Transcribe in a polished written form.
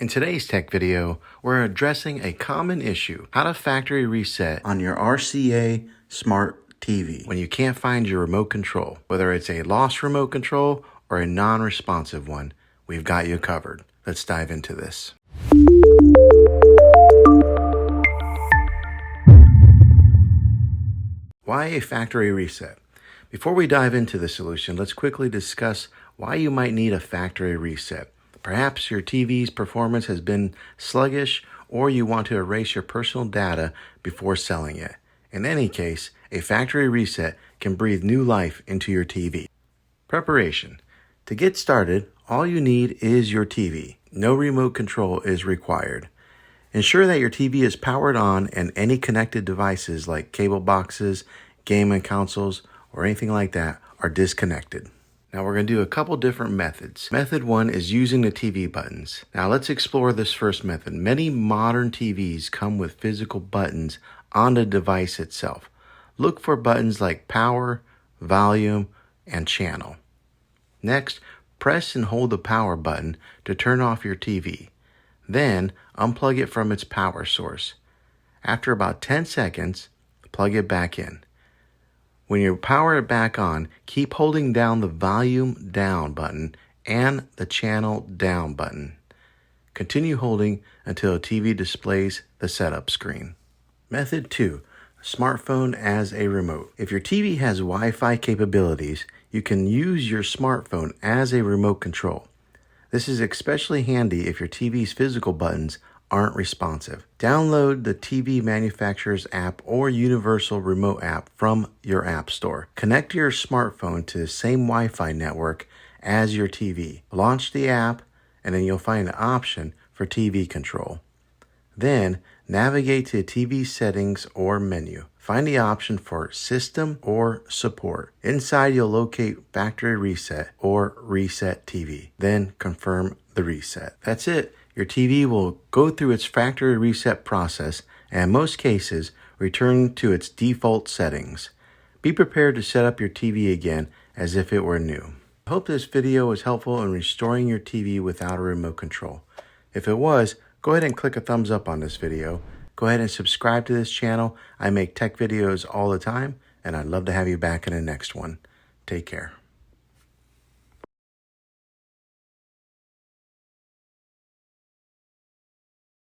In today's tech video, we're addressing a common issue: how to factory reset on your RCA smart TV when you can't find your remote control. Whether it's a lost remote control or a non-responsive one, we've got you covered. Let's dive into this. Why a factory reset? Before we dive into the solution, let's quickly discuss why you might need a factory reset. Perhaps your TV's performance has been sluggish, or you want to erase your personal data before selling it. In any case, a factory reset can breathe new life into your TV. Preparation. To get started, all you need is your TV. No remote control is required. Ensure that your TV is powered on and any connected devices like cable boxes, gaming consoles, or anything like that are disconnected. Now we're going to do a couple different methods. Method 1 is using the TV buttons. Now let's explore this first method. Many modern TVs come with physical buttons on the device itself. Look for buttons like power, volume, and channel. Next, press and hold the power button to turn off your TV. Then unplug it from its power source. After about 10 seconds, plug it back in. When you power it back on, keep holding down the volume down button and the channel down button. Continue holding until the TV displays the setup screen. Method 2, smartphone as a remote. If your TV has Wi-Fi capabilities, you can use your smartphone as a remote control. This is especially handy if your TV's physical buttons aren't responsive. Download the TV manufacturer's app or universal remote app from your app store. Connect your smartphone to the same Wi-Fi network as your TV. Launch the app, and then you'll find an option for TV control. Then navigate to TV settings or menu. Find the option for System or Support. Inside, you'll locate Factory Reset or Reset TV. Then confirm the reset. That's it. Your TV will go through its factory reset process and in most cases return to its default settings. Be prepared to set up your TV again as if it were new. I hope this video was helpful in restoring your TV without a remote control. If it was, go ahead and click a thumbs up on this video. Go ahead and subscribe to this channel. I make tech videos all the time, and I'd love to have you back in the next one. Take care.